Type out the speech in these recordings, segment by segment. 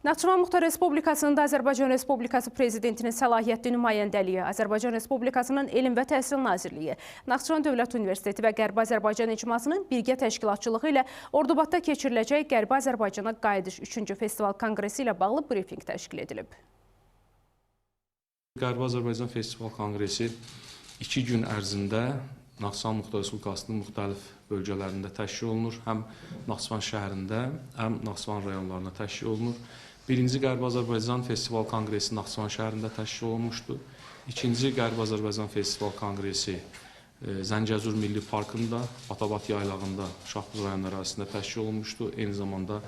Naxçıvan Muxtar Respublikasında Azərbaycan Respublikası Prezidentinin səlahiyyətli nümayəndəliyi, Azərbaycan Respublikasının Elm və Təhsil Nazirliyi, Naxçıvan Dövlət Universiteti və Qərbi Azərbaycan İcmasının birgə təşkilatçılığı ilə Ordubadda keçiriləcək Qərbi Azərbaycana qayıdış 3-cü festival konqresi ilə bağlı brifinq təşkil edilib. Qərbi Azərbaycan Festival Konqresi 2 gün ərzində Naxçıvan Muxtar Respublikasının müxtəlif bölgələrində təşkil olunur. Həm Naxçıvan şəhərində, həm Naxçıvan rayonlarında təşkil olunur. Birinci Qərbi Azərbaycan Festival Konqresi Naxçıvan şəhərində təşkil olunmuşdur. İkinci Qərbi Azərbaycan Festival Konqresi Zəngəzur Milli Parkında, Batabad yaylağında, Şahbuz rayonları arasında təşkil olunmuşdur. Eyni zamanda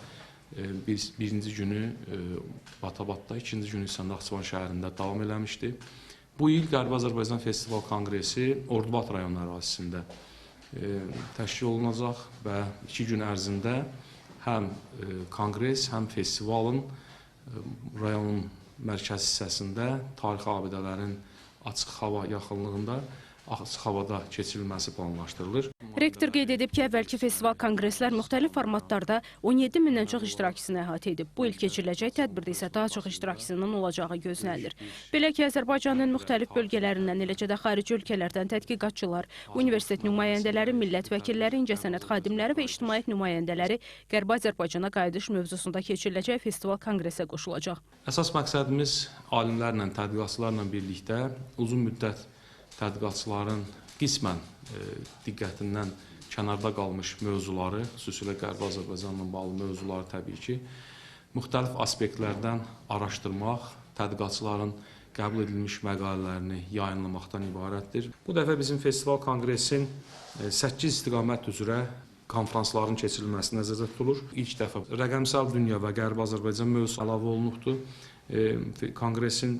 birinci günü Batabadda, ikinci günü isə Naxçıvan şəhərində davam eləmişdir. Bu il Qərbi Azərbaycan Festival Konqresi Ordubad rayonları ərazisində təşkil olunacaq və 2 gün ərzində həm konqres, həm festivalın rayonun mərkəzi hissəsində tarixi abidələrin açıq hava yaxınlığında, açıq havada keçirilməsi planlaşdırılır. Rektor qeyd edib ki, əvvəlki festival konqreslər müxtəlif formatlarda 17 mindən çox iştirakçısını əhatə edib. Bu il keçiriləcək tədbirdə isə daha çox iştirakçısının olacağı gözlənilir. Belə ki, Azərbaycanın müxtəlif bölgələrindən, eləcə də xarici ölkələrdən tədqiqatçılar, universitet nümayəndələri, millət vəkilləri, incəsənət xadimləri və ictimaiyyət nümayəndələri Qərbi Azərbaycana qayıdış mövzusunda keçiriləcək festival konqresə qoşulacaq. Əsas məqsədimiz alimlərlə, tədqiqatçılarla birlikdə uzun müddət tədqiqatçıların qismən diqqətindən kənarda qalmış mövzuları, xüsusilə Qərbi Azərbaycanla bağlı mövzuları təbii ki, müxtəlif aspektlərdən araşdırmaq, tədqiqatçıların qəbul edilmiş məqalələrini yayınlamaqdan ibarətdir. Bu dəfə bizim festival konqresin 8 istiqamət üzrə konferansların keçirilməsi nəzərdə tutulur. İlk dəfə rəqəmsal dünya və Qərbi Azərbaycan mövzusu əlavə olunubdur. Konqresin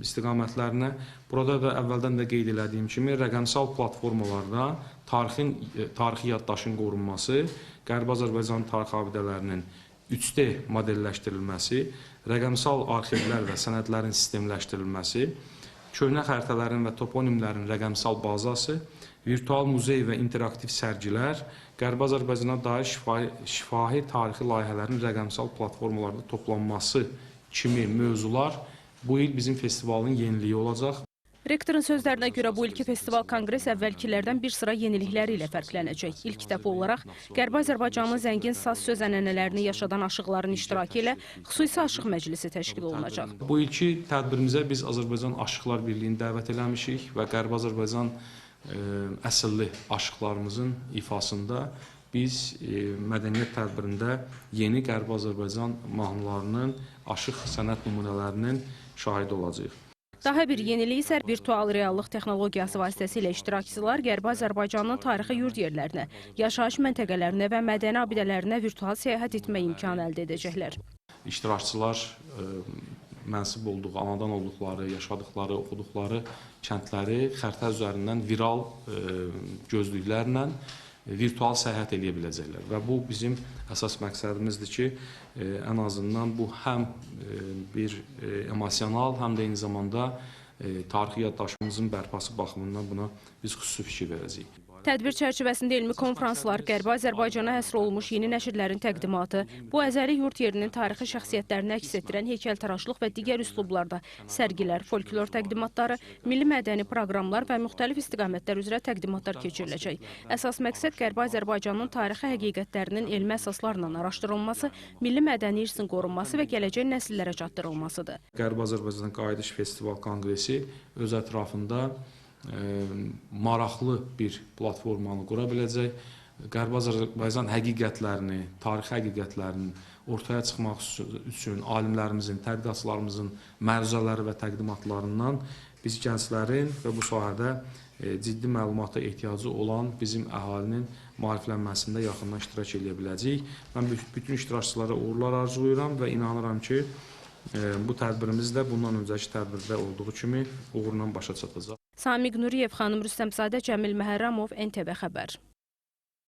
istiqamətlərinə. Burada da əvvəldən də qeyd elədiyim kimi rəqəmsal platformalarda tarixi yaddaşın qorunması, Qərbi Azərbaycan tarix abidələrinin 3D modelləşdirilməsi, rəqəmsal arxivlər və sənədlərin sistemləşdirilməsi, köhnə xəritələrin və toponimlərin rəqəmsal bazası, virtual muzey və interaktiv sərgilər, Qərbi Azərbaycana dair şifahi tarixi layihələrin rəqəmsal platformalarda toplanması kimi mövzular bu il bizim festivalın yeniliyi olacaq. Rektorun sözlərinə görə bu ilki festival konqres əvvəlkilərdən bir sıra yenilikləri ilə fərqlənəcək. İlk dəfə olaraq Qərbi Azərbaycanın zəngin saz söz ənənələrini yaşadan aşıqların iştirakı ilə xüsusi aşıq məclisi təşkil olunacaq. Bu ilki tədbirimizə biz Azərbaycan Aşıqlar Birliyini dəvət eləmişik və Qərbi Azərbaycan əsilli aşıqlarımızın ifasında biz mədəniyyət tədbirində yeni Qərbi Azərbaycan mahnılarının, aşıq sənət nümunələrinin şahidi olacağıq. Daha bir yenilik isə virtual reallıq texnologiyası vasitəsilə iştirakçılar Qərbi Azərbaycanın tarixi yurd yerlərinə, yaşayış məntəqələrinə və mədəni abidələrinə virtual səyahət etmə imkanı əldə edəcəklər. İştirakçılar mənsub olduğu, anadan olduqları, yaşadıqları, oxuduqları kəndləri xəritə üzərindən viral gözlüklərlə virtual səyahət edə biləcəklər və bu bizim əsas məqsədimizdir ki, ən azından bu həm bir emosional, həm də eyni zamanda tarixi yaddaşımızın bərpası baxımından buna biz xüsusi fikir verəcəyik. Tədbir çərçivəsində elmi konferanslar, Qərbi Azərbaycana həsr olunmuş yeni nəşrlərin təqdimatı, bu əzəli yurd yerinin tarixi şəxsiyyətlərini əks etdirən heykəltaraşlıq və digər üslublarda sərgilər, folklor təqdimatları, milli mədəni proqramlar və müxtəlif istiqamətlər üzrə təqdimatlar keçiriləcək. Əsas məqsəd Qərbi Azərbaycanın tarixi həqiqətlərinin elmi əsaslarla araşdırılması, milli mədəni irsin qorunması və gələcək nəsillərə çatdırılmasıdır. Qərbi Azərbaycan Qayıdış Festival Konqresi öz ətrafında maraqlı bir platformanı qura biləcək. Qərbi Azərbaycan həqiqətlərini, tarixi həqiqətlərinin ortaya çıxmaq üçün alimlərimizin, tədqiqatçılarımızın məruzələri və təqdimatlarından biz gənclərin və bu sahədə ciddi məlumata ehtiyacı olan bizim əhalinin maariflənməsində yaxından iştirak edə biləcəyik. Mən bütün iştirakçılara uğurlar arzulayıram və inanıram ki, bu tədbirimiz də bundan öncəki tədbirdə olduğu kimi uğurla başa çatacaq. Samiq Nuriyev, xanım Rüstəmzadə, Cəmil Məhərrəmov, NTV Xəbər.